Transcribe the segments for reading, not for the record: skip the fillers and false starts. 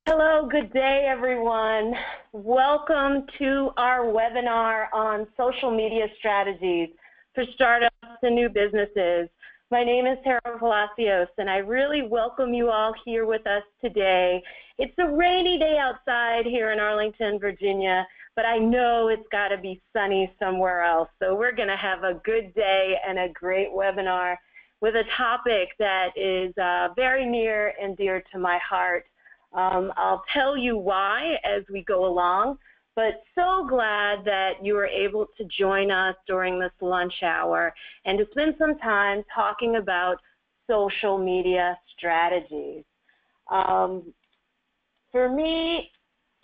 Hello, good day, everyone. Welcome to our webinar on social media strategies for startups and new businesses. My name is Tara Palacios, and I really welcome you all here with us today. It's a rainy day outside here in Arlington, Virginia, but I know it's got to be sunny somewhere else. So we're going to have a good day and a great webinar with a topic that is very near and dear to my heart. I'll tell you why as we go along, but so glad that you were able to join us during this lunch hour and to spend some time talking about social media strategies. For me,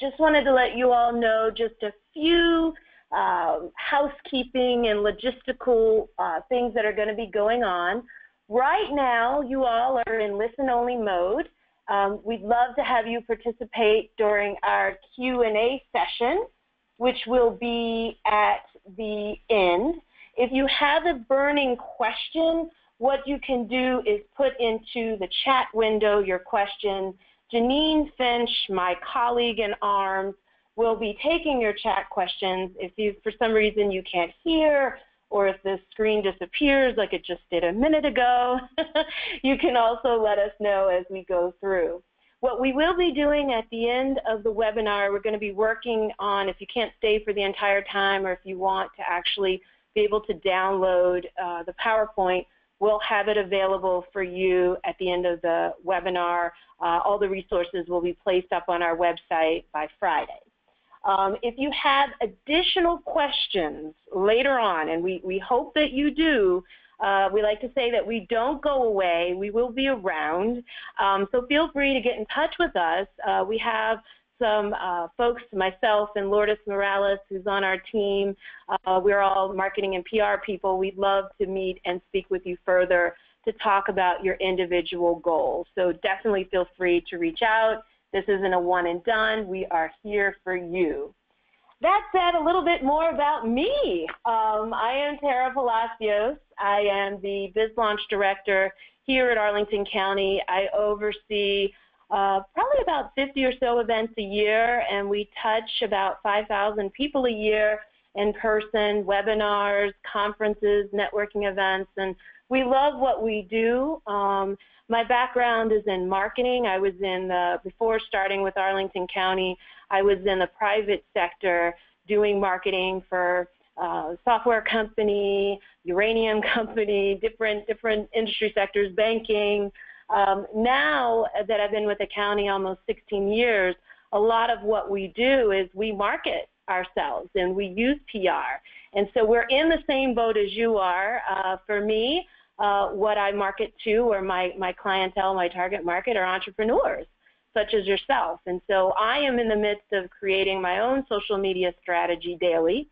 just wanted to let you all know just a few housekeeping and logistical things that are going to be going on. Right now, you all are in listen-only mode. We'd love to have you participate during our Q&A session, which will be at the end. If you have a burning question, what you can do is put into the chat window your question. Janine Finch, my colleague in ARMS, will be taking your chat questions. If you, for some reason, you can't hear, or if the screen disappears like it just did a minute ago, you can also let us know as we go through. What we will be doing at the end of the webinar, we're going to be working on, if you can't stay for the entire time or if you want to actually be able to download the PowerPoint, we'll have it available for you at the end of the webinar. All the resources will be placed up on our website by Friday. If you have additional questions later on, and we hope that you do, we like to say that we don't go away. We will be around. So feel free to get in touch with us. We have some folks, myself and Lourdes Morales, who's on our team. We're all marketing and PR people. We'd love to meet and speak with you further to talk about your individual goals. So definitely feel free to reach out. This isn't a one and done. We are here for you. That said, a little bit more about me. I am Tara Palacios. I am the BizLaunch Director here at Arlington County. I oversee probably about 50 or so events a year, and we touch about 5,000 people a year in person, webinars, conferences, networking events, and we love what we do. My background is in marketing. I was before starting with Arlington County, I was in the private sector doing marketing for software company, uranium company, different industry sectors, banking. Now that I've been with the county almost 16 years, a lot of what we do is we market ourselves and we use PR. And so we're in the same boat as you are. For me, what I market to, or my clientele, my target market, are entrepreneurs such as yourself. And so I am in the midst of creating my own social media strategy daily,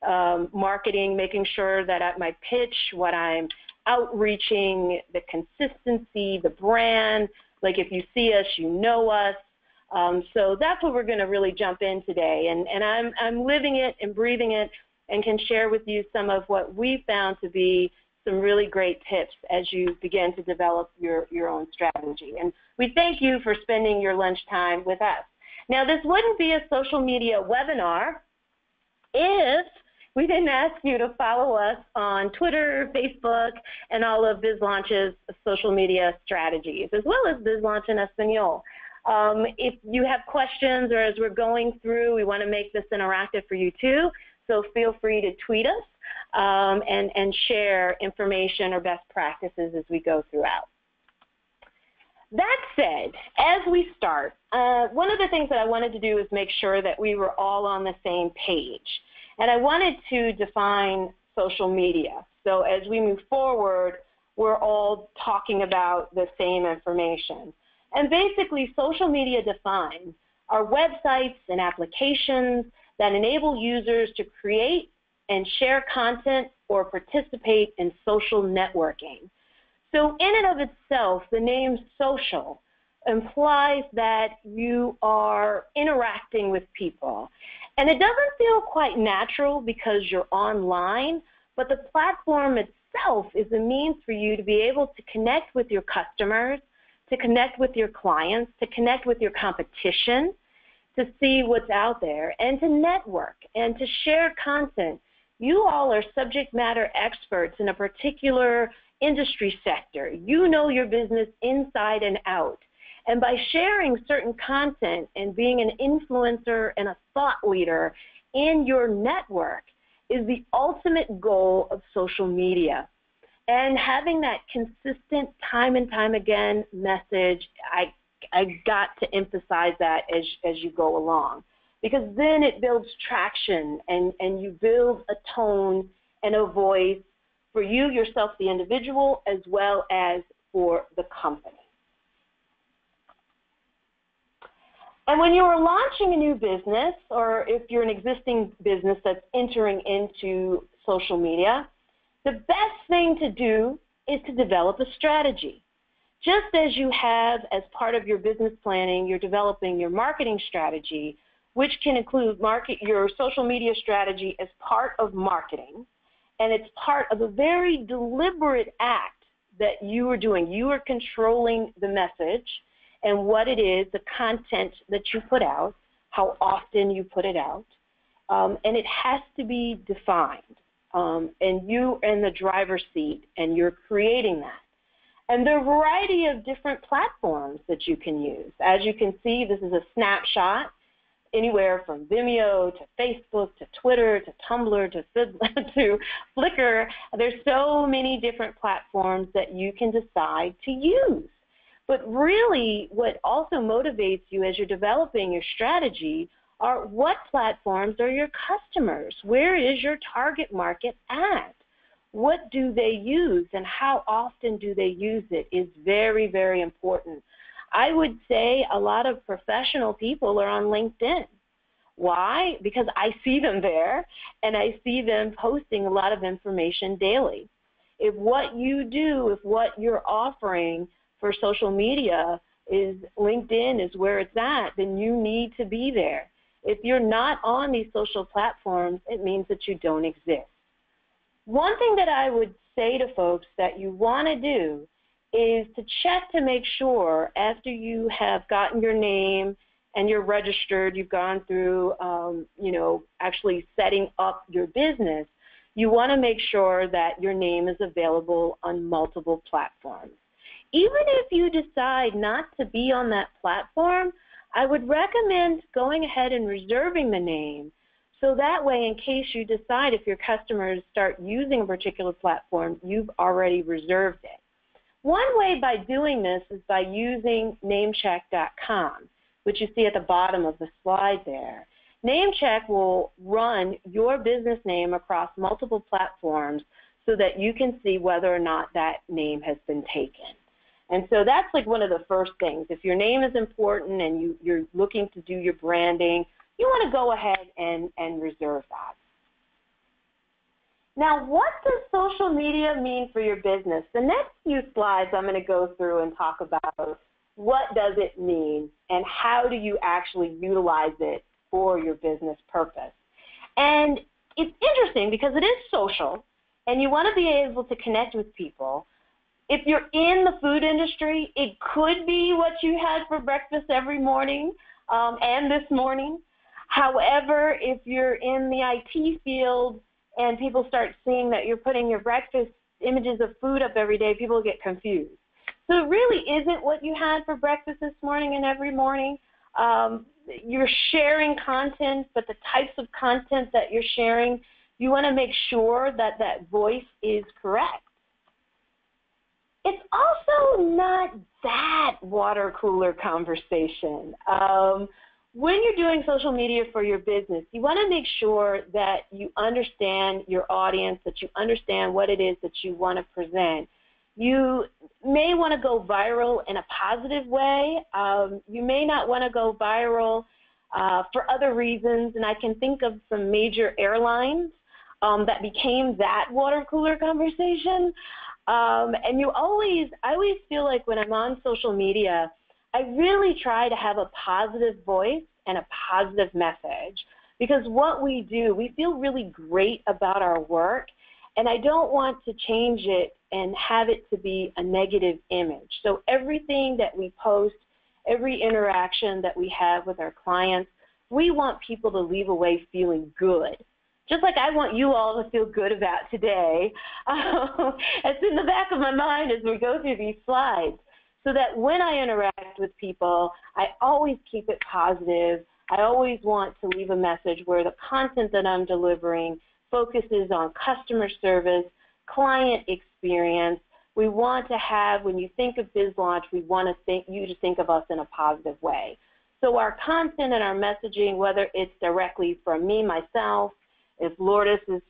marketing, making sure that at my pitch, what I'm outreaching, the consistency, the brand, like if you see us, you know us. So that's what we're going to really jump in today. And I'm living it and breathing it and can share with you some of what we found to be some really great tips as you begin to develop your own strategy. And we thank you for spending your lunchtime with us. Now, this wouldn't be a social media webinar if we didn't ask you to follow us on Twitter, Facebook, and all of BizLaunch's social media strategies, as well as BizLaunch in Espanol. If you have questions or as we're going through, we want to make this interactive for you too, so feel free to tweet us and share information or best practices as we go throughout. That said, as we start, one of the things that I wanted to do is make sure that we were all on the same page. And I wanted to define social media. So as we move forward, we're all talking about the same information. And basically, social media defines are websites and applications that enable users to create and share content or participate in social networking. So in and of itself, the name social implies that you are interacting with people. And it doesn't feel quite natural because you're online, but the platform itself is a means for you to be able to connect with your customers, to connect with your clients, to connect with your competition, to see what's out there, and to network and to share content. You all are subject matter experts in a particular industry sector. You know your business inside and out. And by sharing certain content and being an influencer and a thought leader in your network is the ultimate goal of social media. And having that consistent time and time again message, I got to emphasize that as you go along, because then it builds traction and you build a tone and a voice for you, yourself, the individual, as well as for the company. And when you are launching a new business, or if you're an existing business that's entering into social media, the best thing to do is to develop a strategy. Just as you have, as part of your business planning, you're developing your marketing strategy, which can include your social media strategy as part of marketing, and it's part of a very deliberate act that you are doing. You are controlling the message and what it is, the content that you put out, how often you put it out, and it has to be defined. And you are in the driver's seat, and you're creating that. And there are a variety of different platforms that you can use. As you can see, this is a snapshot, anywhere from Vimeo to Facebook to Twitter to Tumblr to Flickr. There's so many different platforms that you can decide to use. But really, what also motivates you as you're developing your strategy are what platforms are your customers? Where is your target market at? What do they use and how often do they use it is very, very important. I would say a lot of professional people are on LinkedIn. Why? Because I see them there and I see them posting a lot of information daily. If what you do, if what you're offering for social media is LinkedIn is where it's at, then you need to be there. If you're not on these social platforms, it means that you don't exist. One thing that I would say to folks that you want to do is to check to make sure after you have gotten your name and you're registered, you've gone through, actually setting up your business, you want to make sure that your name is available on multiple platforms. Even if you decide not to be on that platform, I would recommend going ahead and reserving the name, so that way, in case you decide if your customers start using a particular platform, you've already reserved it. One way by doing this is by using namecheck.com, which you see at the bottom of the slide there. Namecheck will run your business name across multiple platforms so that you can see whether or not that name has been taken. And so that's like one of the first things. If your name is important and you're looking to do your branding, you want to go ahead and reserve that. Now, what does social media mean for your business? The next few slides I'm going to go through and talk about what does it mean and how do you actually utilize it for your business purpose. And it's interesting because it is social and you want to be able to connect with people. If you're in the food industry, it could be what you had for breakfast every morning and this morning. However, if you're in the IT field and people start seeing that you're putting your breakfast images of food up every day, people get confused. So it really isn't what you had for breakfast this morning and every morning. You're sharing content, but the types of content that you're sharing, you want to make sure that that voice is correct. It's also not that water cooler conversation. When you're doing social media for your business, you want to make sure that you understand your audience, that you understand what it is that you want to present. You may want to go viral in a positive way. You may not want to go viral for other reasons, and I can think of some major airlines that became that water cooler conversation. And I always feel like when I'm on social media, I really try to have a positive voice and a positive message, because what we do, we feel really great about our work, and I don't want to change it and have it to be a negative image. So everything that we post, every interaction that we have with our clients, we want people to leave away feeling good. Just like I want you all to feel good about today. It's in the back of my mind as we go through these slides, so that when I interact with people, I always keep it positive. I always want to leave a message where the content that I'm delivering focuses on customer service, client experience. We want to have, when you think of BizLaunch, we want you to think of us in a positive way. So our content and our messaging, whether it's directly from me, myself, if Lourdes is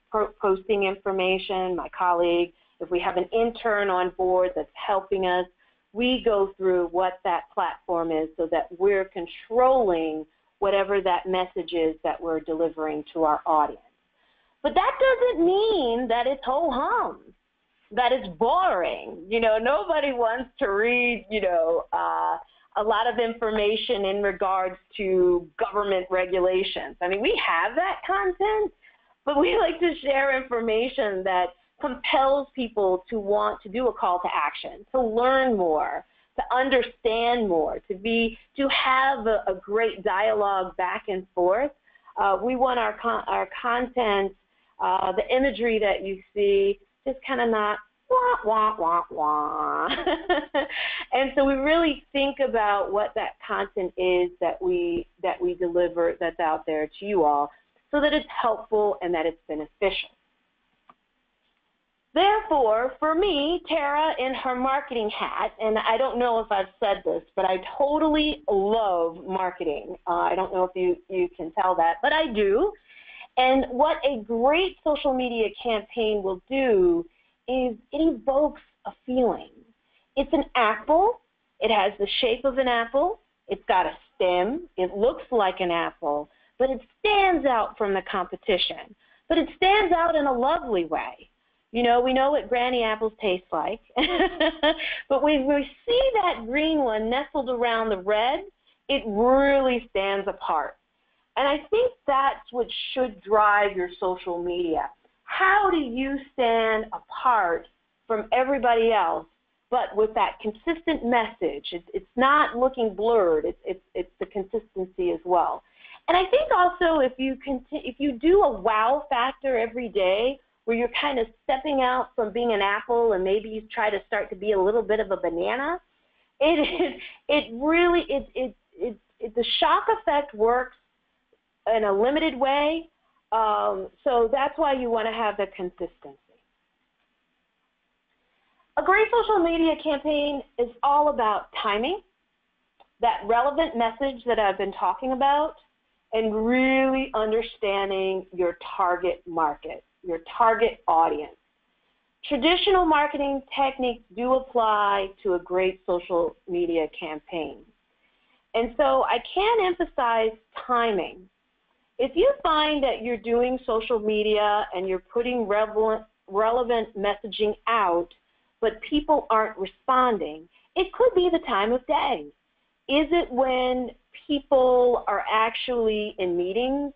posting information, my colleague, if we have an intern on board that's helping us, we go through what that platform is so that we're controlling whatever that message is that we're delivering to our audience. But that doesn't mean that it's ho-hum, that it's boring. You know, nobody wants to read, a lot of information in regards to government regulations. I mean, we have that content, but we like to share information that compels people to want to do a call to action, to learn more, to understand more, to have a great dialogue back and forth. We want our content, the imagery that you see, just kind of not wah, wah, wah, wah. And so we really think about what that content is that we deliver that's out there to you all, so that it's helpful and that it's beneficial. Therefore, for me, Tara, in her marketing hat, and I don't know if I've said this, but I totally love marketing. I don't know if you can tell that, but I do. And what a great social media campaign will do is it evokes a feeling. It's an apple. It has the shape of an apple. It's got a stem. It looks like an apple, but it stands out from the competition. But it stands out in a lovely way. You know, we know what granny apples taste like, but when we see that green one nestled around the red, it really stands apart. And I think that's what should drive your social media. How do you stand apart from everybody else, but with that consistent message? It's not looking blurred. It's the consistency as well. And I think also if you do a wow factor every day, where you're kind of stepping out from being an apple and maybe you try to start to be a little bit of a banana, the shock effect works in a limited way, so that's why you want to have the consistency. A great social media campaign is all about timing, that relevant message that I've been talking about, and really understanding your target market, your target audience. Traditional marketing techniques do apply to a great social media campaign. And so I can emphasize timing. If you find that you're doing social media and you're putting relevant messaging out, but people aren't responding, it could be the time of day. Is it when people are actually in meetings?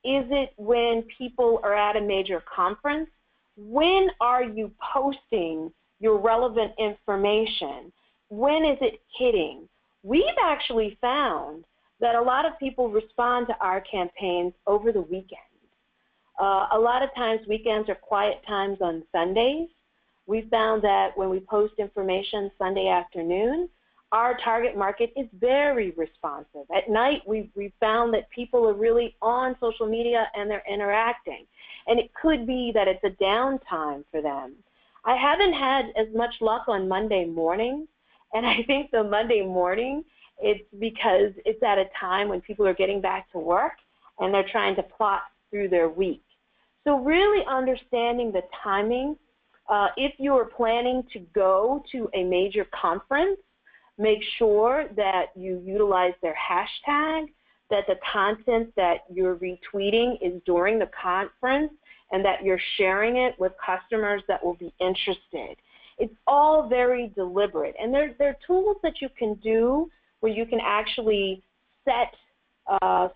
Is it when people are at a major conference? When are you posting your relevant information? When is it hitting? We've actually found that a lot of people respond to our campaigns over the weekend. A lot of times weekends are quiet times on Sundays. We found that when we post information Sunday afternoon, our target market is very responsive. At night, we found that people are really on social media and they're interacting. And it could be that it's a downtime for them. I haven't had as much luck on Monday mornings, and I think the Monday morning, it's because it's at a time when people are getting back to work and they're trying to plot through their week. So really understanding the timing. If you're planning to go to a major conference, make sure that you utilize their hashtag, that the content that you're retweeting is during the conference, and that you're sharing it with customers that will be interested. It's all very deliberate. And there are tools that you can do where you can actually set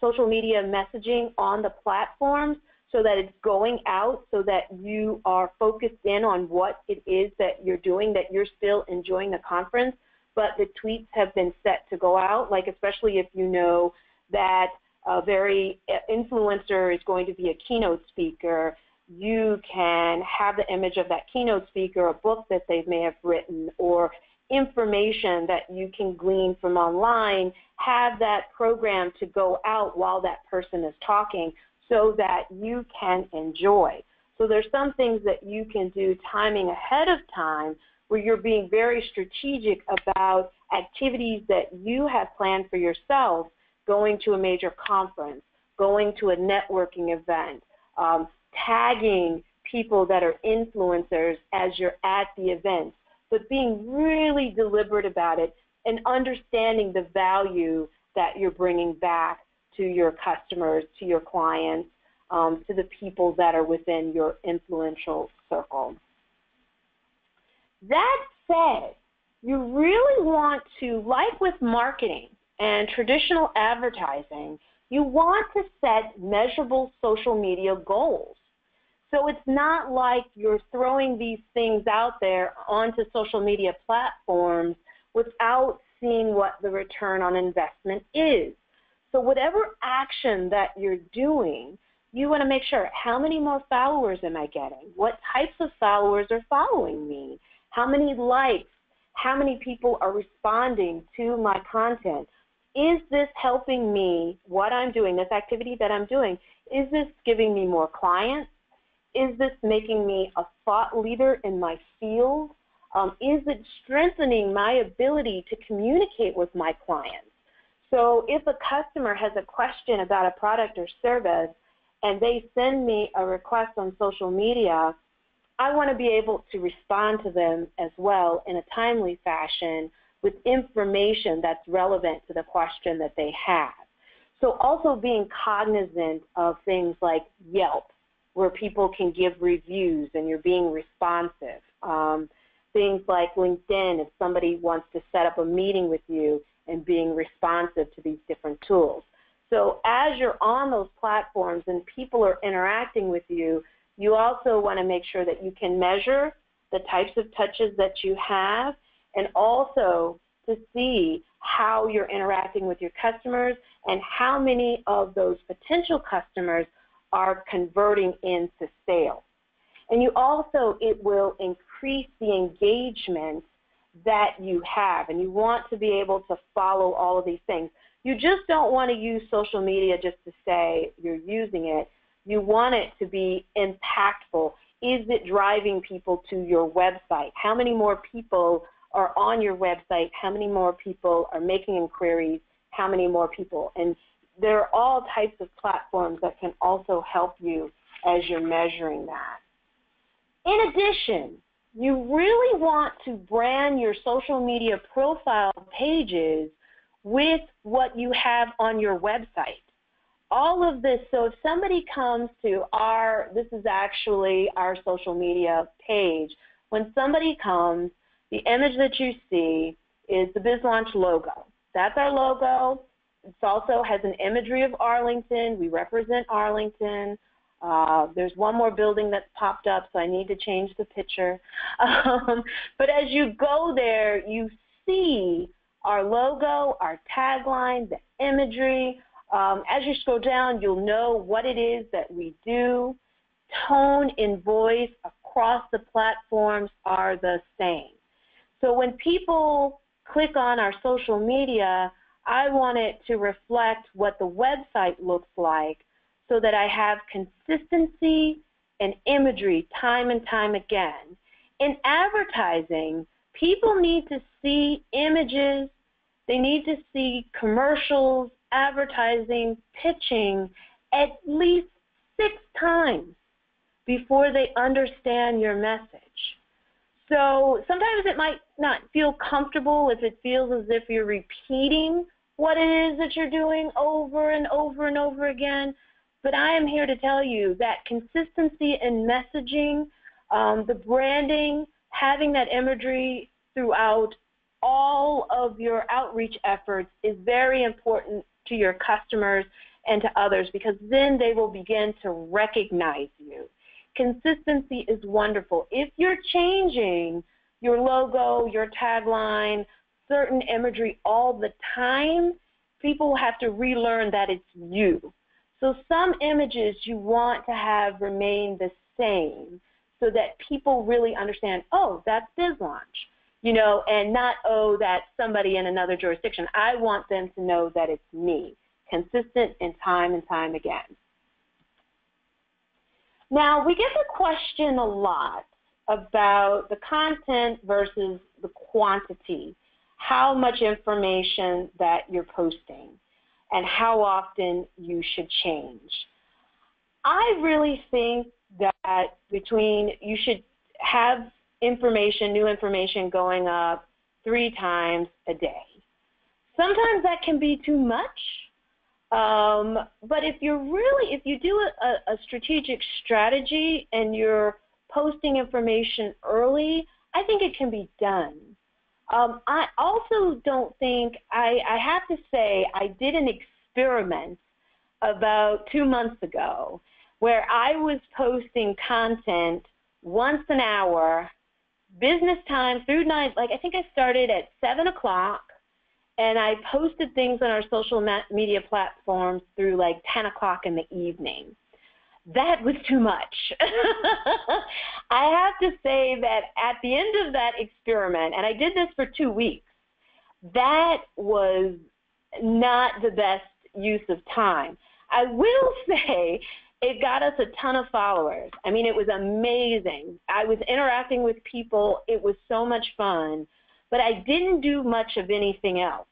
social media messaging on the platforms so that it's going out, so that you are focused in on what it is that you're doing, that you're still enjoying the conference, but the tweets have been set to go out, like especially if you know that a very influencer is going to be a keynote speaker, you can have the image of that keynote speaker, a book that they may have written, or information that you can glean from online, have that program to go out while that person is talking so that you can enjoy. So there's some things that you can do timing ahead of time where you're being very strategic about activities that you have planned for yourself, going to a major conference, going to a networking event, tagging people that are influencers as you're at the event, but being really deliberate about it and understanding the value that you're bringing back to your customers, to your clients, to the people that are within your influential circle. That said, you really want to, like with marketing and traditional advertising, you want to set measurable social media goals. So it's not like you're throwing these things out there onto social media platforms without seeing what the return on investment is. So whatever action that you're doing, you want to make sure, how many more followers am I getting? What types of followers are following me? How many likes? How many people are responding to my content? Is this helping me, what I'm doing, this activity that I'm doing, is this giving me more clients? Is this making me a thought leader in my field? Is it strengthening my ability to communicate with my clients? So if a customer has a question about a product or service and they send me a request on social media, I want to be able to respond to them as well in a timely fashion with information that's relevant to the question that they have. So also being cognizant of things like Yelp, where people can give reviews and you're being responsive. Things like LinkedIn, if somebody wants to set up a meeting with you, and being responsive to these different tools. So as you're on those platforms and people are interacting with you, you also want to make sure that you can measure the types of touches that you have, and also to see how you're interacting with your customers and how many of those potential customers are converting into sales. And you also, it will increase the engagement that you have, and you want to be able to follow all of these things. You just don't want to use social media just to say you're using it. You want it to be impactful. Is it driving people to your website? How many more people are on your website? How many more people are making inquiries? How many more people? And there are all types of platforms that can also help you as you're measuring that. In addition, you really want to brand your social media profile pages with what you have on your website. All of this, so if somebody comes to this is actually our social media page. When somebody comes, the image that you see is the BizLaunch logo. That's our logo. It also has an imagery of Arlington. We represent Arlington. There's one more building that's popped up, so I need to change the picture. But as you go there, you see our logo, our tagline, the imagery. As you scroll down, you'll know what it is that we do. Tone and voice across the platforms are the same. So when people click on our social media, I want it to reflect what the website looks like, so that I have consistency and imagery time and time again. In advertising, people need to see images, they need to see commercials, advertising, pitching at least 6 times before they understand your message. So sometimes it might not feel comfortable if it feels as if you're repeating what it is that you're doing over and over and over again. But I am here to tell you that consistency in messaging, the branding, having that imagery throughout all of your outreach efforts is very important to your customers and to others, because then they will begin to recognize you. Consistency is wonderful. If you're changing your logo, your tagline, certain imagery all the time, people will have to relearn that it's you. So some images you want to have remain the same so that people really understand, oh, that's BizLaunch, you know, and not, oh, that's somebody in another jurisdiction. I want them to know that it's me, consistent and time again. Now, we get the question a lot about the content versus the quantity, how much information that you're posting, and how often you should change. I really think that you should have information, new information going up 3 times a day. Sometimes that can be too much, but if you do a strategic strategy and you're posting information early, I think it can be done. I also don't think, I have to say, I did an experiment about 2 months ago where I was posting content once an hour, business time through night. Like, I think I started at 7 o'clock, and I posted things on our social media platforms through like 10 o'clock in the evening. That was too much. I have to say that at the end of that experiment, and I did this for 2 weeks, that was not the best use of time. I will say it got us a ton of followers. I mean, it was amazing. I was interacting with people. It was so much fun, but I didn't do much of anything else.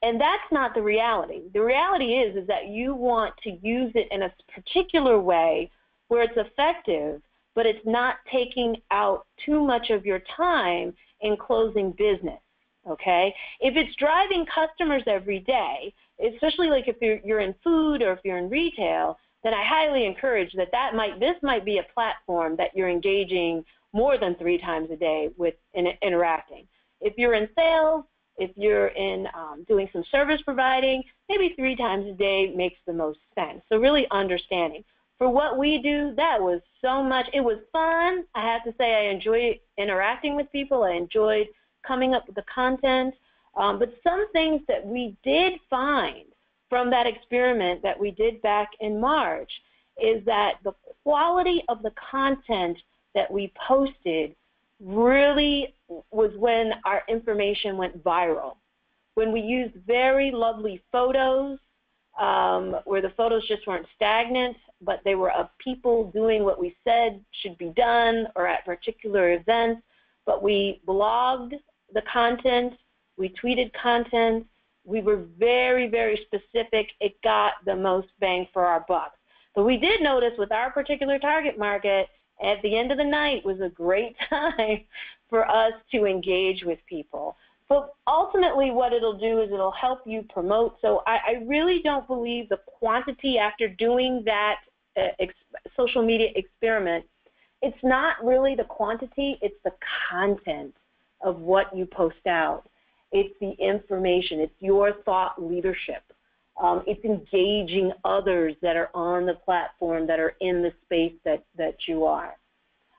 And that's not the reality. The reality is that you want to use it in a particular way where it's effective, but it's not taking out too much of your time in closing business, okay? If it's driving customers every day, especially like if you're in food or if you're in retail, then I highly encourage that this might be a platform that you're engaging more than 3 times a day with interacting. If you're in sales, if you're in doing some service providing, maybe 3 times a day makes the most sense. So really understanding. For what we do, that was so much. It was fun. I have to say I enjoyed interacting with people. I enjoyed coming up with the content. But some things that we did find from that experiment that we did back in March is that the quality of the content that we posted really was when our information went viral. When we used very lovely photos, where the photos just weren't stagnant, but they were of people doing what we said should be done or at particular events, but we blogged the content, we tweeted content, we were very, very specific. It got the most bang for our buck. But we did notice with our particular target market, at the end of the night was a great time for us to engage with people. But ultimately what it'll do is it'll help you promote. So I really don't believe the quantity after doing that social media experiment. It's not really the quantity, it's the content of what you post out. It's the information, it's your thought leadership. It's engaging others that are on the platform, that are in the space that you are.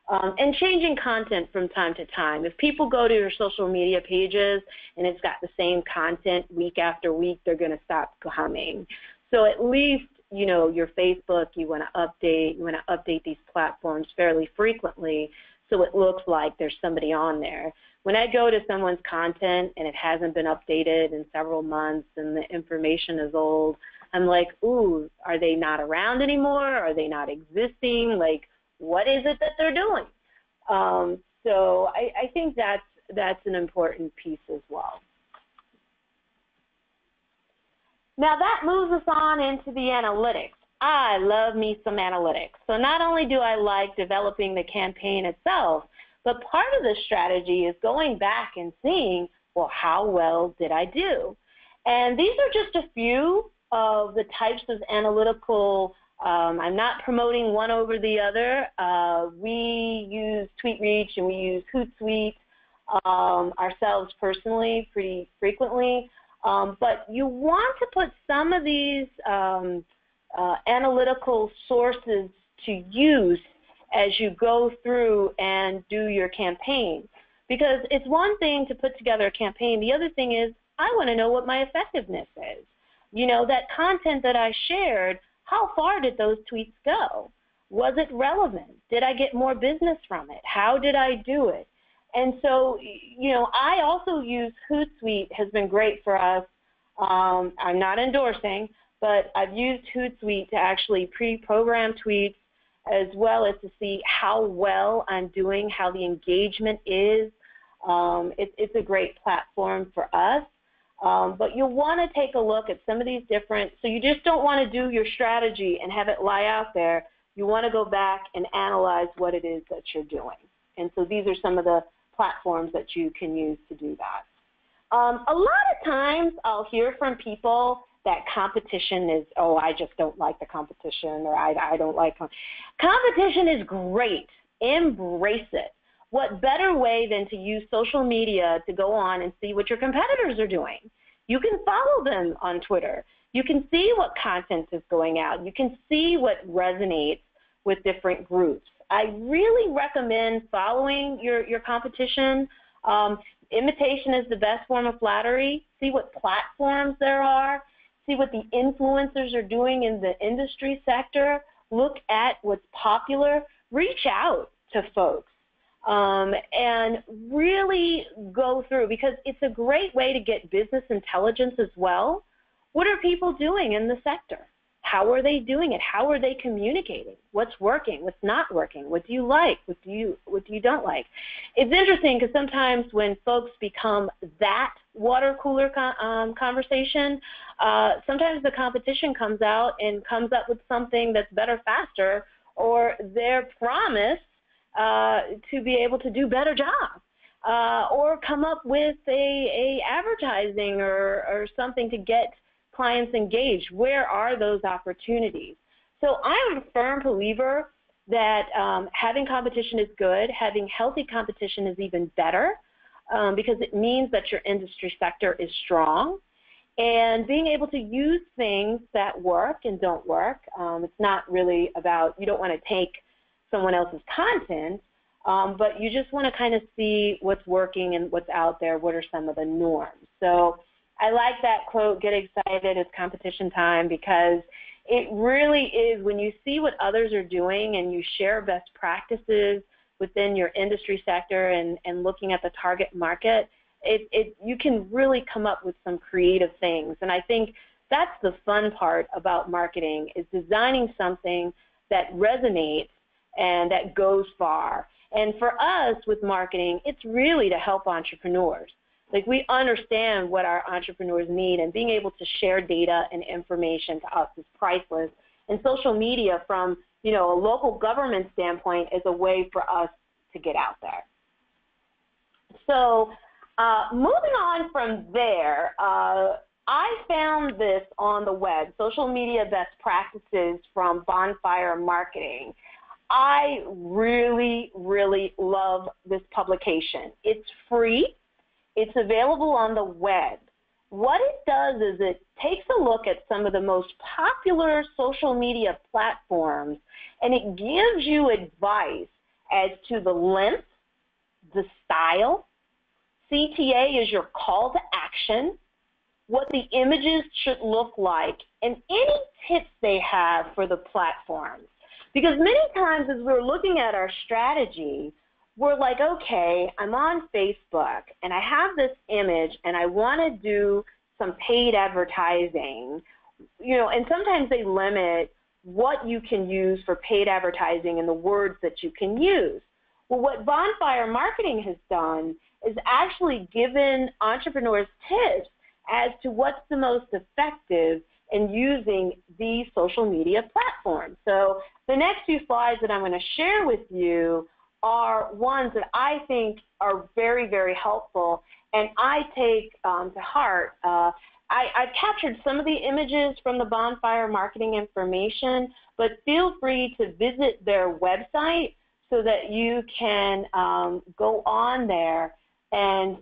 And changing content from time to time. If people go to your social media pages and it's got the same content week after week, they're going to stop coming. So at least, you know, your Facebook, you want to update these platforms fairly frequently so it looks like there's somebody on there. When I go to someone's content and it hasn't been updated in several months and the information is old, I'm like, ooh, are they not around anymore? Are they not existing? Like, what is it that they're doing? So I think that's an important piece as well. Now that moves us on into the analytics. I love me some analytics. So not only do I like developing the campaign itself, but part of the strategy is going back and seeing, well, how well did I do? And these are just a few of the types of analytical. I'm not promoting one over the other. We use TweetReach and we use Hootsuite ourselves personally pretty frequently. But you want to put some of these analytical sources to use as you go through and do your campaign. Because it's one thing to put together a campaign. The other thing is I want to know what my effectiveness is. You know, that content that I shared, how far did those tweets go? Was it relevant? Did I get more business from it? How did I do it? And so, you know, I also use Hootsuite, has been great for us. I'm not endorsing, but I've used Hootsuite to actually pre-program tweets as well as to see how well I'm doing, how the engagement is. It's a great platform for us. But you'll want to take a look at some of these different, so you just don't want to do your strategy and have it lie out there. You want to go back and analyze what it is that you're doing. And so these are some of the platforms that you can use to do that. A lot of times I'll hear from people that competition is, oh, I just don't like the competition, or I don't like competition is great. Embrace it. What better way than to use social media to go on and see what your competitors are doing? You can follow them on Twitter. You can see what content is going out. You can see what resonates with different groups. I really recommend following your competition. Imitation is the best form of flattery. See what platforms there are. See what the influencers are doing in the industry sector. Look at what's popular. Reach out to folks. And really go through, because it's a great way to get business intelligence as well. What are people doing in the sector? How are they doing it? How are they communicating? What's working? What's not working? What do you like? What do you don't like? It's interesting because sometimes when folks become that water cooler conversation, sometimes the competition comes out and comes up with something that's better, faster, or their promise to be able to do a better job, or come up with a advertising or something to get clients engaged. Where are those opportunities? So I'm a firm believer that having competition is good. Having healthy competition is even better, because it means that your industry sector is strong. And being able to use things that work and don't work, it's not really about, you don't want to take someone else's content, but you just want to kind of see what's working and what's out there, what are some of the norms. So I like that quote, get excited, it's competition time, because it really is when you see what others are doing and you share best practices within your industry sector and looking at the target market, you can really come up with some creative things. And I think that's the fun part about marketing, is designing something that resonates and that goes far. And for us with marketing, it's really to help entrepreneurs. Like, we understand what our entrepreneurs need, and being able to share data and information to us is priceless. And social media, from a local government standpoint, is a way for us to get out there. So moving on from there, I found this on the web, Social Media Best Practices from Bonfire Marketing. I really, really love this publication. It's free. It's available on the web. What it does is it takes a look at some of the most popular social media platforms, and it gives you advice as to the length, the style. CTA is your call to action, what the images should look like, and any tips they have for the platforms. Because many times as we're looking at our strategy, we're like, okay, I'm on Facebook and I have this image and I want to do some paid advertising, and sometimes they limit what you can use for paid advertising and the words that you can use. Well, what Bonfire Marketing has done is actually given entrepreneurs tips as to what's the most effective in using these social media platforms. So the next few slides that I'm going to share with you are ones that I think are very, very helpful, and I take to heart. I've captured some of the images from the Bonfire Marketing information, but feel free to visit their website so that you can go on there and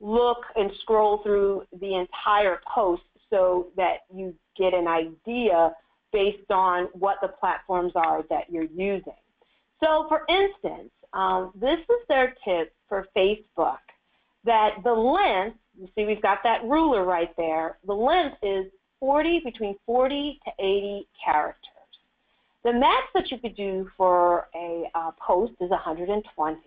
look and scroll through the entire post so that you get an idea based on what the platforms are that you're using. So for instance, this is their tip for Facebook, that the length, you see we've got that ruler right there, the length is between 40 to 80 characters. The max that you could do for a post is 120.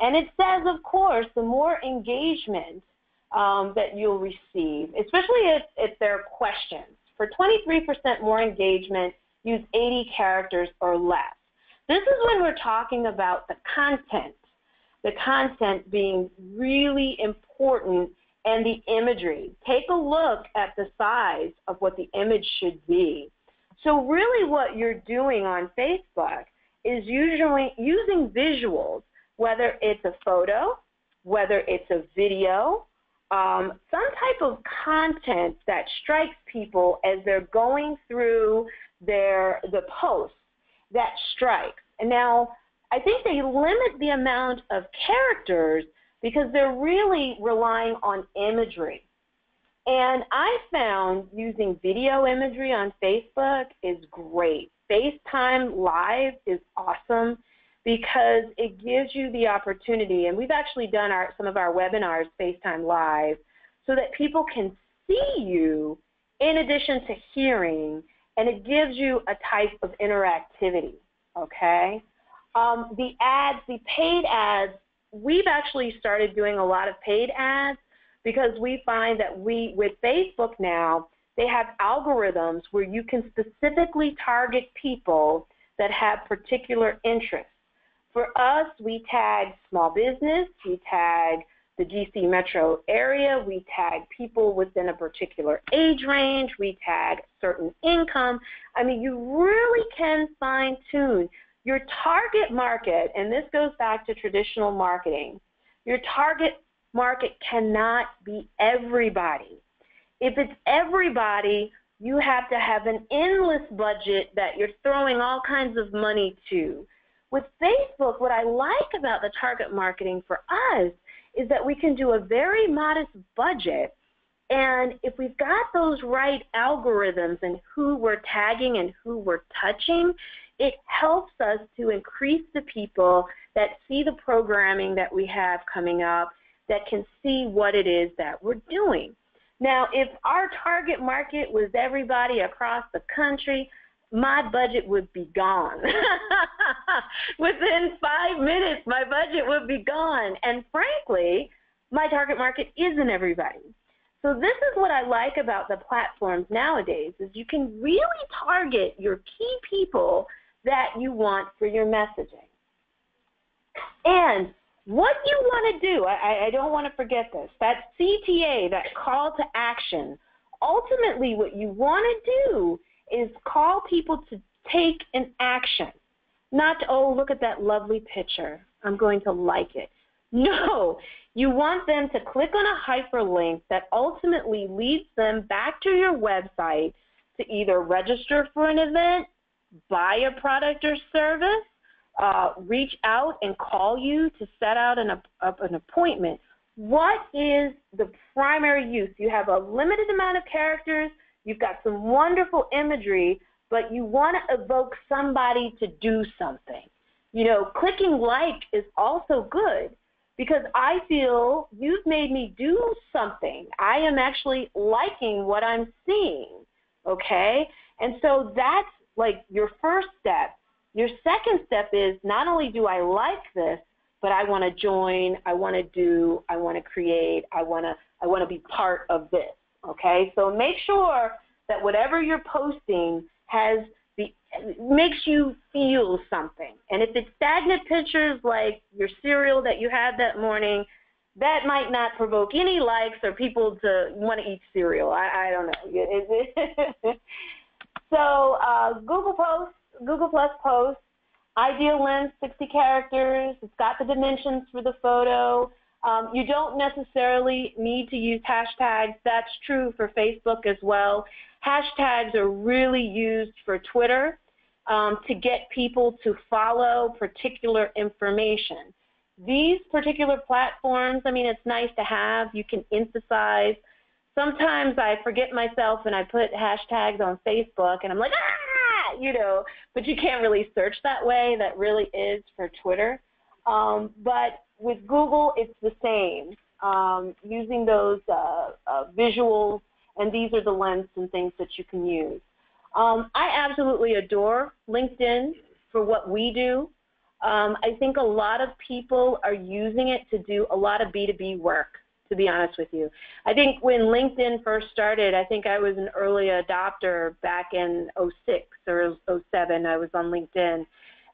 And it says, of course, the more engagement that you'll receive, especially if there are questions. For 23% more engagement, use 80 characters or less. This is when we're talking about the content being really important, and the imagery. Take a look at the size of what the image should be. So really what you're doing on Facebook is usually using visuals, whether it's a photo, whether it's a video, some type of content that strikes people as they're going through the post that strikes. And now, I think they limit the amount of characters because they're really relying on imagery. And I found using video imagery on Facebook is great. FaceTime Live is awesome because it gives you the opportunity, and we've actually done some of our webinars FaceTime Live, so that people can see you in addition to hearing, and it gives you a type of interactivity, okay? The ads, the paid ads, we've actually started doing a lot of paid ads because we find that with Facebook now, they have algorithms where you can specifically target people that have particular interests. For us, we tag small business, we tag the DC metro area, we tag people within a particular age range, we tag certain income. I mean, you really can fine-tune your target market, and this goes back to traditional marketing. Your target market cannot be everybody. If it's everybody, you have to have an endless budget that you're throwing all kinds of money to. With Facebook, what I like about the target marketing for us is that we can do a very modest budget, and if we've got those right algorithms and who we're tagging and who we're touching, it helps us to increase the people that see the programming that we have coming up, that can see what it is that we're doing. Now, if our target market was everybody across the country, my budget would be gone. Within 5 minutes, my budget would be gone. And frankly, my target market isn't everybody. So this is what I like about the platforms nowadays, is you can really target your key people that you want for your messaging. And what you want to do, I don't want to forget this, that CTA, that call to action, ultimately what you want to do is call people to take an action, not, oh, look at that lovely picture, I'm going to like it. No, you want them to click on a hyperlink that ultimately leads them back to your website to either register for an event, buy a product or service, reach out and call you to set out an appointment. What is the primary use? You have a limited amount of characters, you've got some wonderful imagery, but you want to evoke somebody to do something. You know, clicking like is also good because I feel you've made me do something. I am actually liking what I'm seeing, okay? And so that's like your first step. Your second step is not only do I like this, but I want to join, I want to do, I want to create, I want to be part of this, okay? So make sure that whatever you're posting makes you feel something. And if it's stagnant pictures like your cereal that you had that morning, that might not provoke any likes or people to want to eat cereal. I don't know. So Google Plus posts, ideal length, 60 characters. It's got the dimensions for the photo. You don't necessarily need to use hashtags. That's true for Facebook as well. Hashtags are really used for Twitter to get people to follow particular information. These particular platforms, I mean, it's nice to have. You can emphasize. Sometimes I forget myself and I put hashtags on Facebook and I'm like, you know, but you can't really search that way. That really is for Twitter. But with Google, it's the same. Using those visuals, and these are the links and things that you can use. I absolutely adore LinkedIn for what we do. I think a lot of people are using it to do a lot of B2B work, to be honest with you. I think when LinkedIn first started, I think I was an early adopter back in 06 or 07. I was on LinkedIn.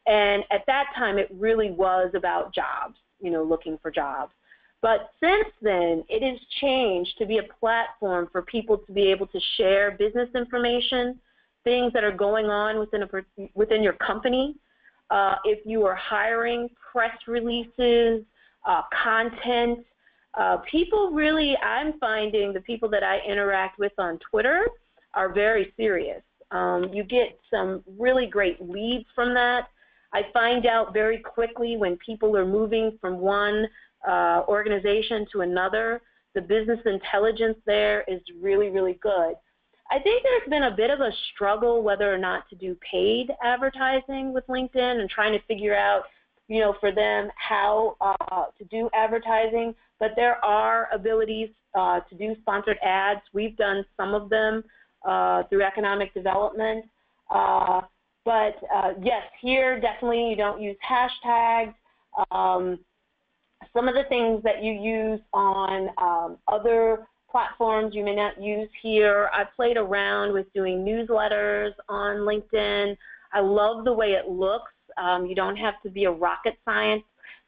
And at that time, it really was about jobs, you know, looking for jobs. But since then, it has changed to be a platform for people to be able to share business information, things that are going on within your company. If you are hiring, press releases, content, people really, I'm finding the people that I interact with on Twitter are very serious. You get some really great leads from that. I find out very quickly when people are moving from one organization to another. The business intelligence there is really, really good. I think there's been a bit of a struggle whether or not to do paid advertising with LinkedIn and trying to figure out, you know, for them how to do advertising. But there are abilities to do sponsored ads. We've done some of them through economic development. But yes, here definitely you don't use hashtags. Some of the things that you use on other platforms you may not use here. I've played around with doing newsletters on LinkedIn. I love the way it looks. You don't have to be a rocket scientist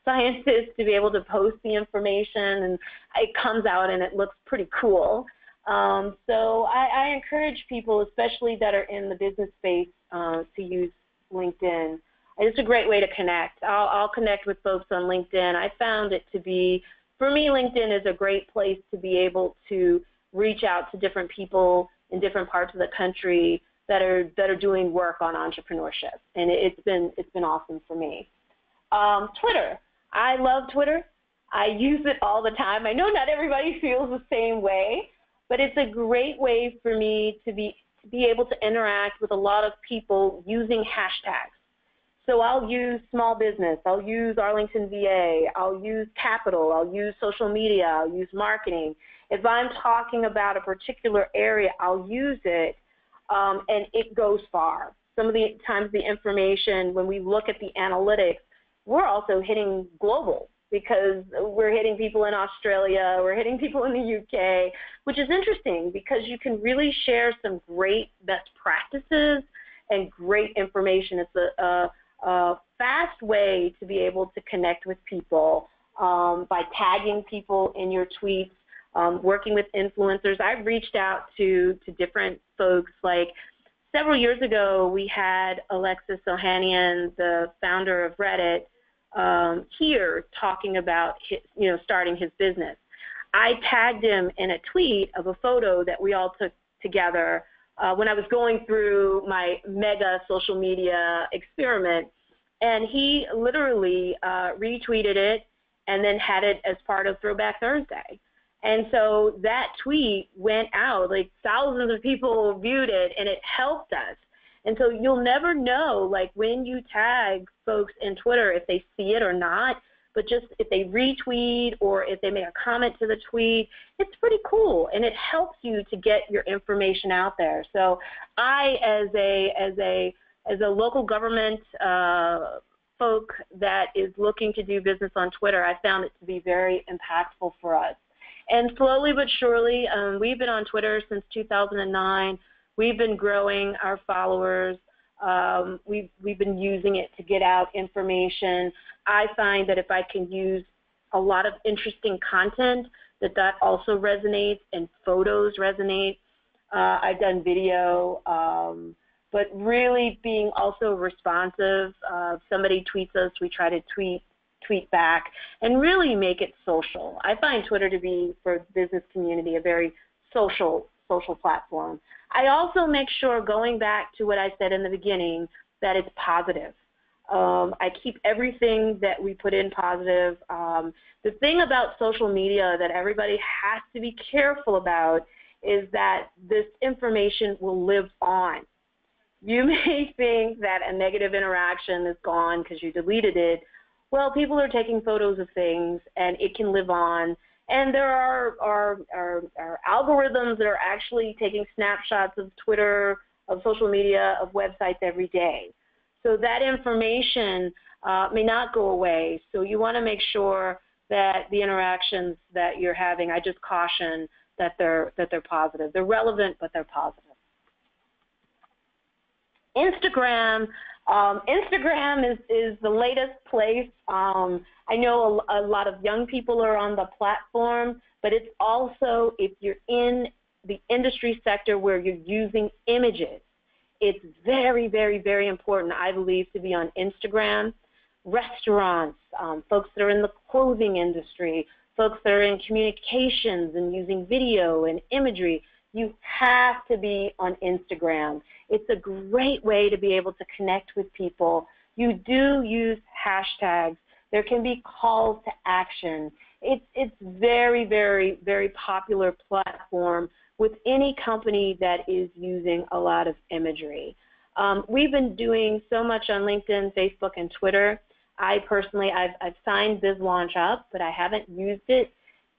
to be able to post the information, and it comes out and it looks pretty cool. So I encourage people, especially that are in the business space, to use LinkedIn. It's a great way to connect. I'll connect with folks on LinkedIn. I found it to be, for me, LinkedIn is a great place to be able to reach out to different people in different parts of the country that are doing work on entrepreneurship, and it's been awesome for me. Twitter, I love Twitter. I use it all the time. I know not everybody feels the same way, but it's a great way for me to be able to interact with a lot of people using hashtags. So I'll use small business, I'll use Arlington, VA, I'll use capital, I'll use social media, I'll use marketing. If I'm talking about a particular area, I'll use it, and it goes far. Some of the times the information, when we look at the analytics, we're also hitting global because we're hitting people in Australia, we're hitting people in the UK, which is interesting because you can really share some great best practices and great information. It's a fast way to be able to connect with people by tagging people in your tweets, working with influencers. I've reached out to different folks. Like several years ago, we had Alexis Ohanian, the founder of Reddit, here talking about starting his business. I tagged him in a tweet of a photo that we all took together when I was going through my mega social media experiment, and he literally retweeted it and then had it as part of Throwback Thursday. And so that tweet went out, like thousands of people viewed it, and it helped us. And so you'll never know, like when you tag folks in Twitter, if they see it or not, but just if they retweet or if they make a comment to the tweet, it's pretty cool, and it helps you to get your information out there. So I, as a local government folk that is looking to do business on Twitter, I found it to be very impactful for us. And slowly but surely, we've been on Twitter since 2009. We've been growing our followers. We've been using it to get out information. I find that if I can use a lot of interesting content, that also resonates, and photos resonate. I've done video, but really being also responsive. If somebody tweets us, we try to tweet back and really make it social. I find Twitter to be, for the business community, a very social platform. I also make sure, going back to what I said in the beginning, that it's positive. I keep everything that we put in positive. The thing about social media that everybody has to be careful about is that this information will live on. You may think that a negative interaction is gone because you deleted it. Well, people are taking photos of things, and it can live on. And there are algorithms that are actually taking snapshots of Twitter, of social media, of websites every day. So that information may not go away. So you want to make sure that the interactions that you're having, I just caution that they're positive. They're relevant, but they're positive. Instagram. Instagram is the latest place. I know a lot of young people are on the platform, but it's also, if you're in the industry sector where you're using images, it's very, very, very important, I believe, to be on Instagram. Restaurants, folks that are in the clothing industry, folks that are in communications and using video and imagery, you have to be on Instagram. It's a great way to be able to connect with people. You do use hashtags. There can be calls to action. It's very, very, very popular platform with any company that is using a lot of imagery. We've been doing so much on LinkedIn, Facebook, and Twitter. I personally, I've signed BizLaunch up, but I haven't used it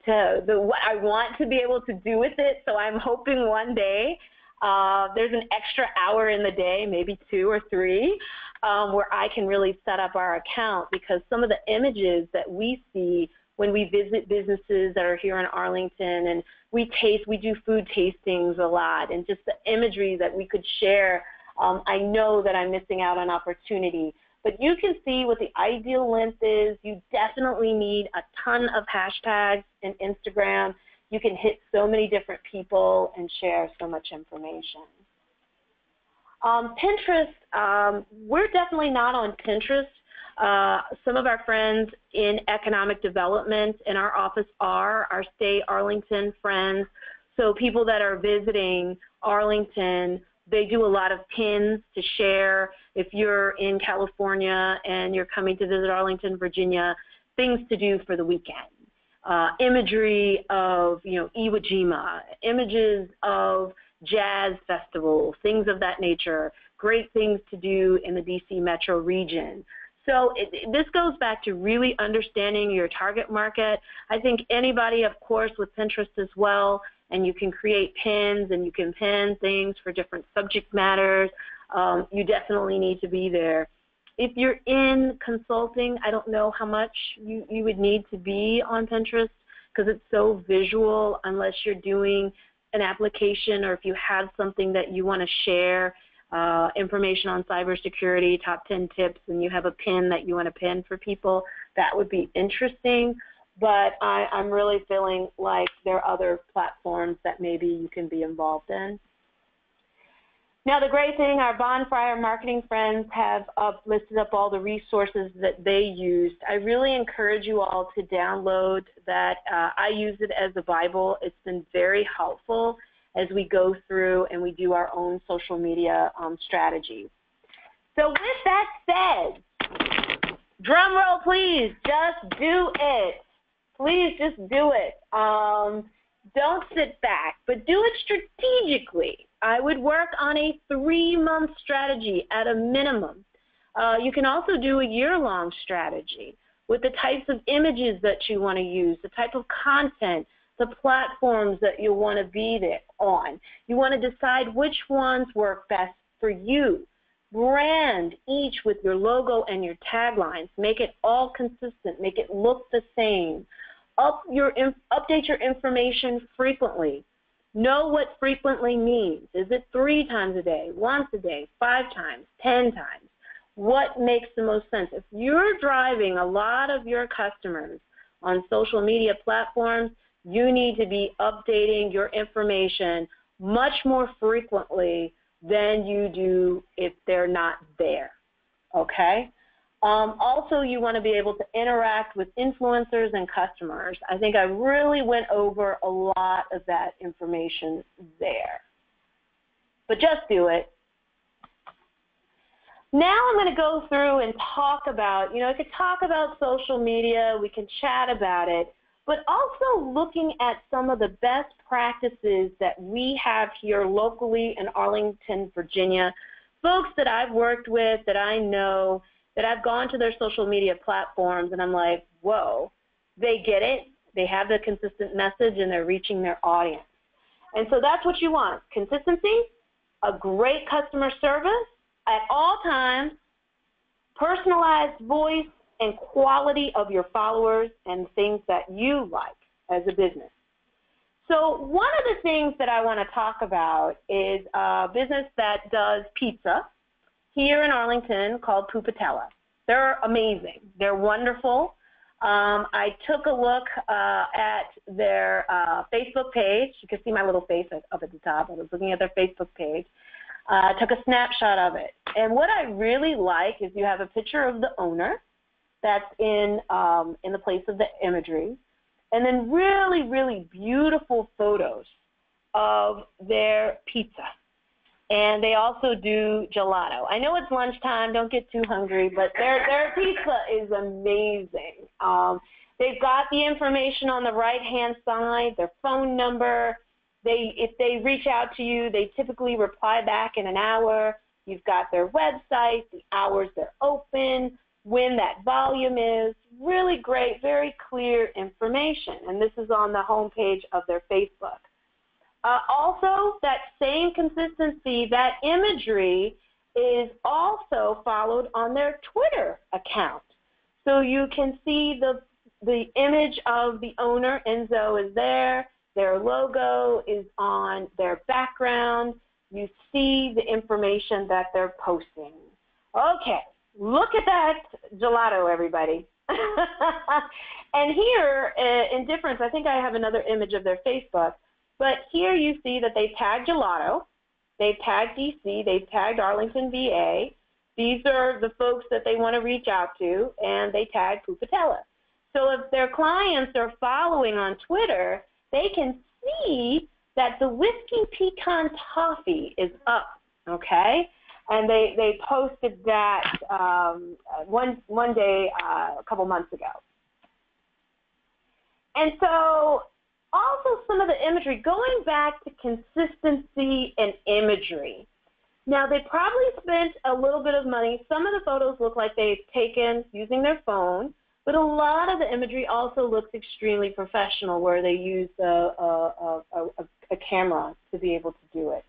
to what I want to be able to do with it. So I'm hoping one day there's an extra hour in the day, maybe 2 or 3, where I can really set up our account, because some of the images that we see when we visit businesses that are here in Arlington, and we do food tastings a lot, and just the imagery that we could share, I know that I'm missing out on opportunity. But you can see what the ideal length is. You definitely need a ton of hashtags in Instagram. You can hit so many different people and share so much information. Pinterest, we're definitely not on Pinterest. Some of our friends in economic development in our office are our Stay Arlington friends. So people that are visiting Arlington, they do a lot of pins to share. If you're in California and you're coming to visit Arlington, Virginia, things to do for the weekend. Imagery of, Iwo Jima, images of jazz festivals, things of that nature, great things to do in the DC metro region. So this goes back to really understanding your target market. I think anybody, of course, with Pinterest as well, and you can create pins and you can pin things for different subject matters. You definitely need to be there. If you're in consulting, I don't know how much you would need to be on Pinterest, because it's so visual, unless you're doing an application or if you have something that you want to share, information on cybersecurity, top 10 tips, and you have a pin that you want to pin for people, that would be interesting. But I'm really feeling like there are other platforms that maybe you can be involved in. Now, the great thing, our Bonfire marketing friends have listed up all the resources that they used. I really encourage you all to download that. I use it as a Bible. It's been very helpful as we go through and we do our own social media strategies. So with that said, drum roll, please. Just do it. Please just do it. Don't sit back, but do it strategically. I would work on a 3-month strategy at a minimum. You can also do a year-long strategy with the types of images that you want to use, the type of content, the platforms that you want to be there on. You want to decide which ones work best for you. Brand each with your logo and your taglines. Make it all consistent. Make it look the same. Update your information frequently. Know what frequently means. Is it 3 times a day, once a day, 5 times, 10 times? What makes the most sense? If you're driving a lot of your customers on social media platforms, you need to be updating your information much more frequently than you do if they're not there, okay? Also, you want to be able to interact with influencers and customers. I think I really went over a lot of that information there. But just do it. Now I'm going to go through and talk about, I could talk about social media, we can chat about it, but also looking at some of the best practices that we have here locally in Arlington, Virginia, folks that I've worked with, that I know, that I've gone to their social media platforms, and I'm like, whoa, they get it. They have the consistent message, and they're reaching their audience. And so that's what you want: consistency, a great customer service at all times, personalized voice, and quality of your followers and things that you like as a business. So one of the things that I want to talk about is a business that does pizza here in Arlington called Patate. They're amazing. They're wonderful. I took a look at their Facebook page. You can see my little face up at the top. I was looking at their Facebook page. Took a snapshot of it. And what I really like is you have a picture of the owner that's in the place of the imagery, and then really, really beautiful photos of their pizza. And they also do gelato. I know it's lunchtime, don't get too hungry, but their pizza is amazing. They've got the information on the right-hand side, their phone number. If they reach out to you, they typically reply back in an hour. You've got their website, the hours they're open, when that volume is. Really great, very clear information. And this is on the homepage of their Facebook. Also, that same consistency, that imagery is also followed on their Twitter account. So you can see the image of the owner, Enzo, is there. Their logo is on their background. You see the information that they're posting. Okay, look at that gelato, everybody. And here, in difference, I think I have another image of their Facebook, but here you see that they tagged gelato, they've tagged DC, they've tagged Arlington, VA. These are the folks that they want to reach out to, and they tagged Patate. So if their clients are following on Twitter, they can see that the whiskey pecan toffee is up, okay? And they posted that one day a couple months ago. And so also some of the imagery, going back to consistency and imagery. Now, they probably spent a little bit of money. Some of the photos look like they've taken using their phone, but a lot of the imagery also looks extremely professional, where they use a camera to be able to do it.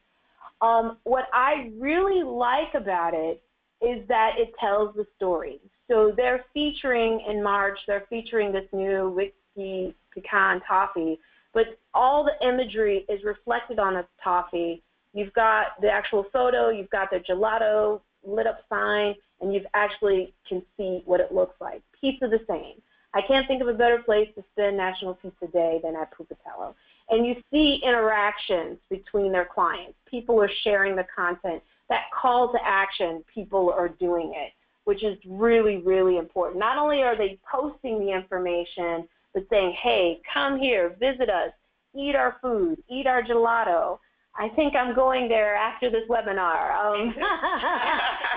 What I really like about it is that it tells the story. So they're featuring, in March, they're featuring this new whiskey pecan toffee, but all the imagery is reflected on the toffee. You've got the actual photo, you've got the gelato lit up sign, and you actually can see what it looks like. Pizza the same. I can't think of a better place to spend National Pizza Day than at Patate. And you see interactions between their clients. People are sharing the content. That call to action, people are doing it, which is really, really important. Not only are they posting the information, but saying, hey, come here, visit us, eat our food, eat our gelato. I think I'm going there after this webinar.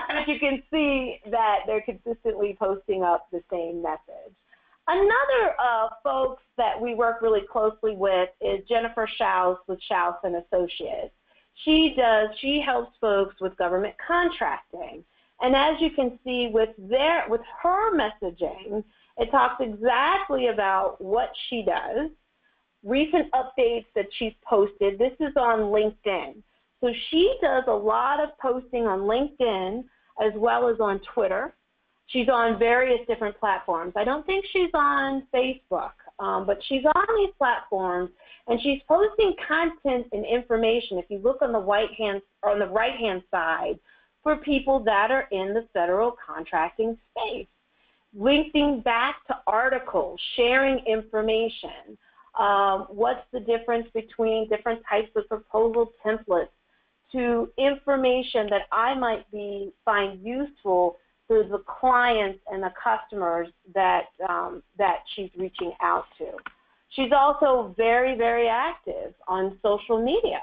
But you can see that they're consistently posting up the same message. Another folks that we work really closely with is Jennifer Schaus with Schaus and Associates. She helps folks with government contracting. And as you can see with her messaging, it talks exactly about what she does, recent updates that she's posted. This is on LinkedIn. So she does a lot of posting on LinkedIn as well as on Twitter. She's on various different platforms. I don't think she's on Facebook, but she's on these platforms, and she's posting content and information, if you look on the right-hand side, for people that are in the federal contracting space, linking back to articles, sharing information. What's the difference between different types of proposal templates to information that I might find useful to the clients and the customers that she's reaching out to. She's also very, very active on social media.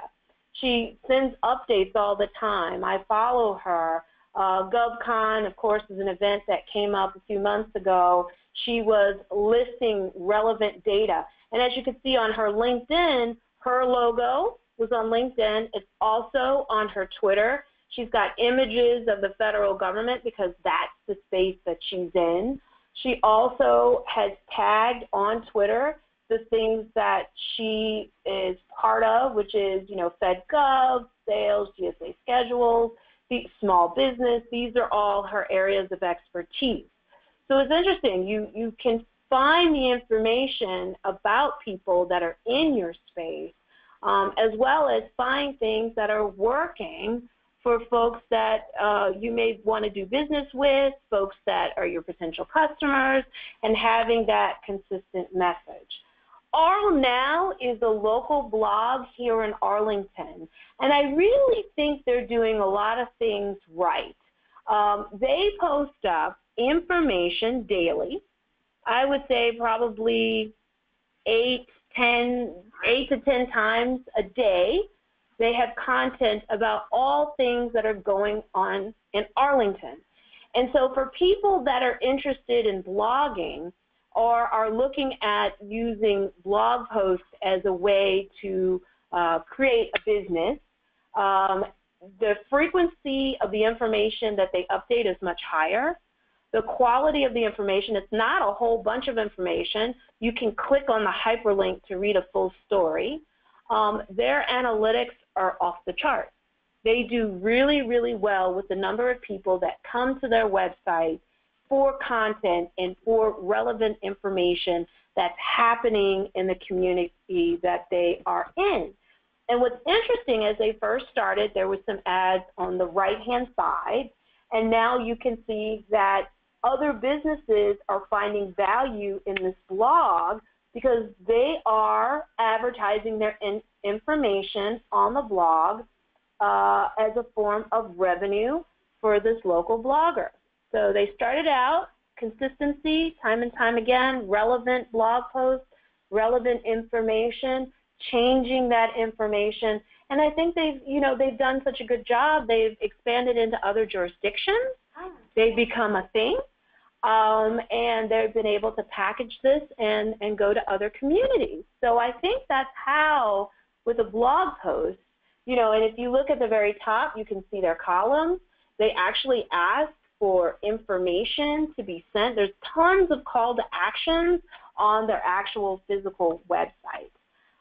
She sends updates all the time. I follow her. GovCon, of course, is an event that came up a few months ago. She was listing relevant data. And as you can see on her LinkedIn, her logo was on LinkedIn. It's also on her Twitter. She's got images of the federal government because that's the space that she's in. She also has tagged on Twitter the things that she is part of, which is, FedGov, sales, GSA schedules, the small business. These are all her areas of expertise. So it's interesting. You can find the information about people that are in your space, as well as find things that are working for folks that you may want to do business with, folks that are your potential customers, and having that consistent message. Arl Now is a local blog here in Arlington, and I really think they're doing a lot of things right. They post up information daily. I would say probably 8 to 10 times a day. They have content about all things that are going on in Arlington. And so for people that are interested in blogging or are looking at using blog posts as a way to create a business, the frequency of the information that they update is much higher. The quality of the information, it's not a whole bunch of information. You can click on the hyperlink to read a full story. Their analytics are off the chart. They do really, really well with the number of people that come to their website for content and for relevant information that's happening in the community that they are in. And what's interesting, as they first started, there was some ads on the right-hand side, and now you can see that other businesses are finding value in this blog because they are advertising their information on the blog as a form of revenue for this local blogger. So they started out, consistency, time and time again, relevant blog posts, relevant information, changing that information. And I think they've done such a good job. They've expanded into other jurisdictions. They've become a thing. And they've been able to package this and go to other communities. So I think that's how, with a blog post, and if you look at the very top, you can see their columns. They actually ask for information to be sent. There's tons of call to actions on their actual physical website.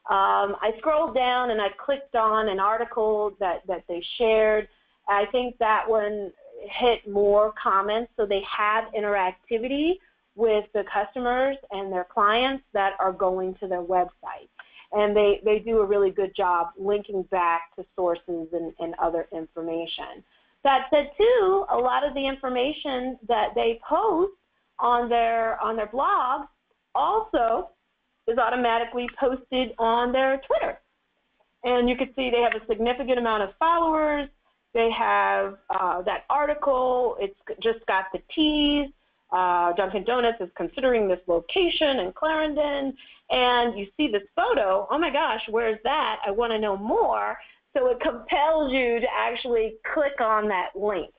I scrolled down and I clicked on an article that they shared. I think that one hit more comments, so they have interactivity with the customers and their clients that are going to their website. And they do a really good job linking back to sources and other information. That said, too, a lot of the information that they post on their blog also is automatically posted on their Twitter. And you can see they have a significant amount of followers. They have that article. It's just got the tease. Dunkin' Donuts is considering this location in Clarendon. And you see this photo. Oh, my gosh, where's that? I want to know more. So it compels you to actually click on that link.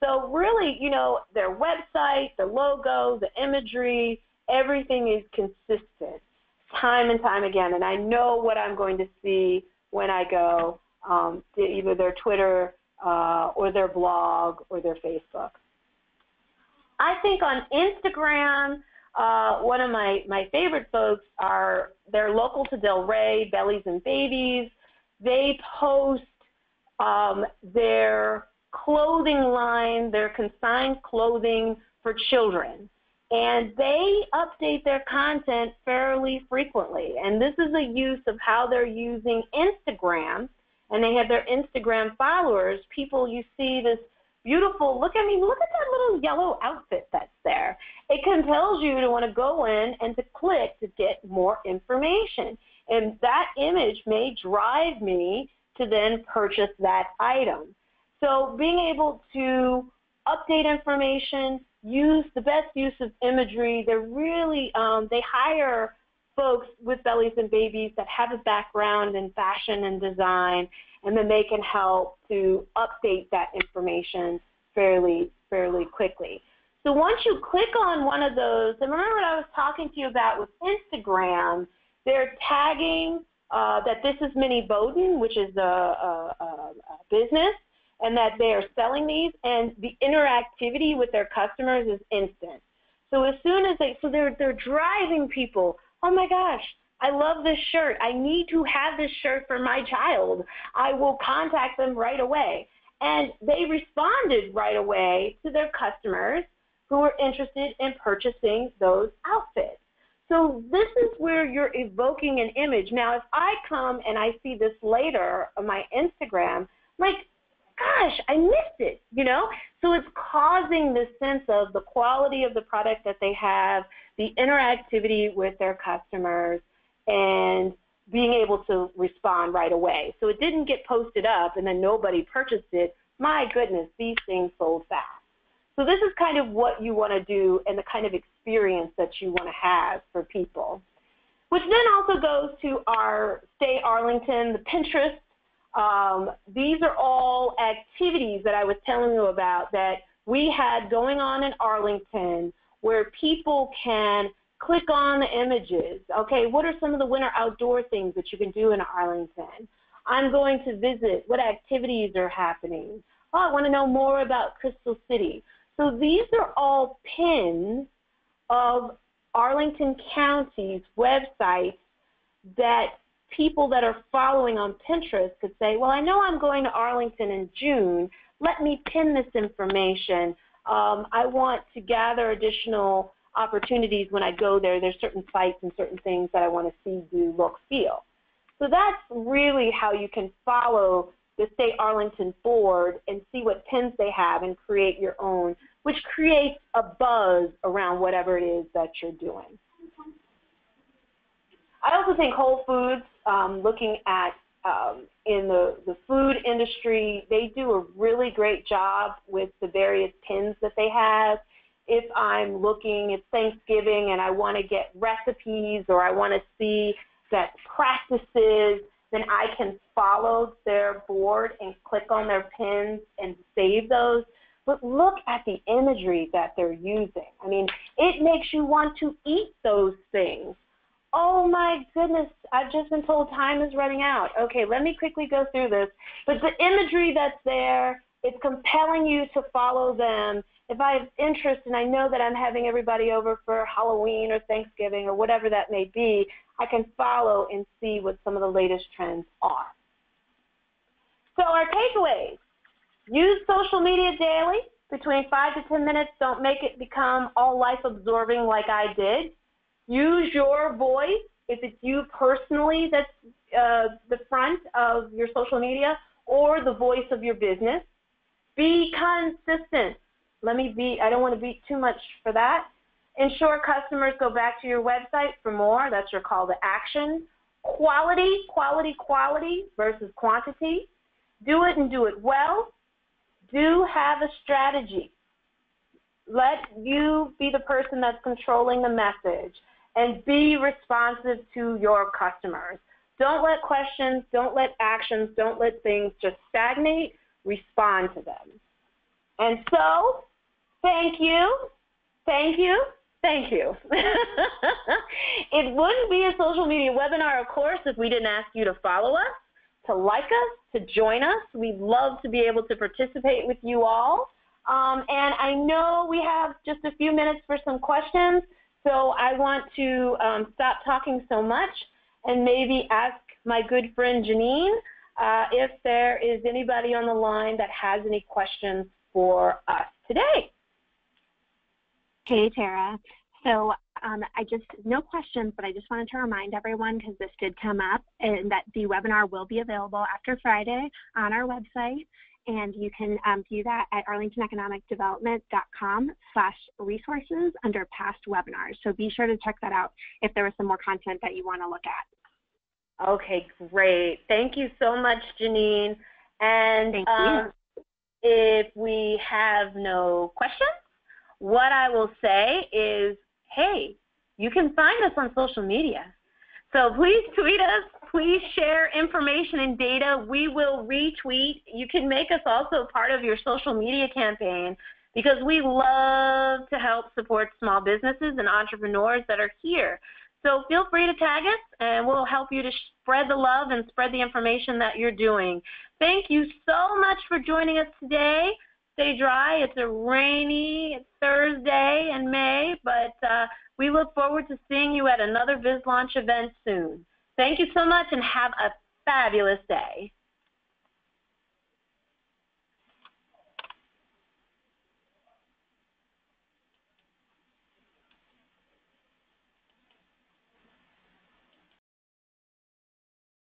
So really, their website, the logo, the imagery, everything is consistent time and time again. And I know what I'm going to see when I go to either their Twitter or their blog or their Facebook. I think on Instagram, one of my favorite folks they're local to Del Rey, Bellies and Babies. They post their clothing line, their consigned clothing for children. And they update their content fairly frequently. And this is a use of how they're using Instagram. And they have their Instagram followers. People, you see this beautiful, look at that little yellow outfit that's there. It compels you to want to go in and to click to get more information. And that image may drive me to then purchase that item. So being able to update information, use the best use of imagery, they're really, they hire folks with Bellies and Babies that have a background in fashion and design, and then they can help to update that information fairly quickly. So once you click on one of those, and remember what I was talking to you about with Instagram, they're tagging that this is Minnie Bowden, which is a business, and that they are selling these, and the interactivity with their customers is instant. So as soon as they're driving people, oh my gosh, I love this shirt. I need to have this shirt for my child. I will contact them right away. And they responded right away to their customers who were interested in purchasing those outfits. So this is where you're evoking an image. Now, if I come and I see this later on my Instagram, like, gosh, I missed it, you know? So it's causing this sense of the quality of the product that they have, the interactivity with their customers, and being able to respond right away. So it didn't get posted up and then nobody purchased it. My goodness, these things sold fast. So this is kind of what you want to do and the kind of experience that you want to have for people. Which then also goes to our Stay Arlington, the Pinterest. These are all activities that I was telling you about that we had going on in Arlington where people can click on the images. Okay, what are some of the winter outdoor things that you can do in Arlington? I'm going to visit. What activities are happening? Oh, I want to know more about Crystal City. So these are all pins of Arlington County's websites that people that are following on Pinterest could say, well, I know I'm going to Arlington in June. Let me pin this information. I want to gather additional opportunities when I go there. There's certain sites and certain things that I want to see, do, look, feel. So that's really how you can follow the Stay Arlington board and see what pins they have and create your own, which creates a buzz around whatever it is that you're doing. I also think Whole Foods, looking at in the food industry, they do a really great job with the various pins that they have. If I'm looking, it's Thanksgiving and I want to get recipes or I want to see that practices, then I can follow their board and click on their pins and save those. But look at the imagery that they're using. I mean, it makes you want to eat those things. Oh my goodness, I've just been told time is running out. Okay, let me quickly go through this. But the imagery that's there, it's compelling you to follow them. If I have interest and I know that I'm having everybody over for Halloween or Thanksgiving or whatever that may be, I can follow and see what some of the latest trends are. So our takeaways: use social media daily, between 5 to 10 minutes. Don't make it become all life absorbing like I did. Use your voice. If it's you personally that's the front of your social media or the voice of your business. Be consistent. I don't want to be too much for that. Ensure customers go back to your website for more. That's your call to action. Quality, quality, quality versus quantity. Do it and do it well. Do have a strategy. Let you be the person that's controlling the message and be responsive to your customers. Don't let questions, don't let actions, don't let things just stagnate. Respond to them. And so, thank you, thank you, thank you. It wouldn't be a social media webinar, of course, if we didn't ask you to follow us, to like us, to join us. We'd love to be able to participate with you all. And I know we have just a few minutes for some questions, so I want to stop talking so much and maybe ask my good friend Janine if there is anybody on the line that has any questions for us today. Hey, Tara. So no questions, but I just wanted to remind everyone, because this did come up, and that the webinar will be available after Friday on our website. And you can view that at arlingtoneconomicdevelopment.com/resources under past webinars. So be sure to check that out if there was some more content that you want to look at. Okay, great. Thank you so much, Janine. And Thank you. If we have no questions, what I will say is, hey, you can find us on social media. So please tweet us. Please share information and data. We will retweet. You can make us also part of your social media campaign, because we love to help support small businesses and entrepreneurs that are here. So feel free to tag us, and we'll help you to spread the love and spread the information that you're doing. Thank you so much for joining us today. Stay dry. It's a rainy Thursday in May, but we look forward to seeing you at another BizLaunch event soon. Thank you so much and have a fabulous day.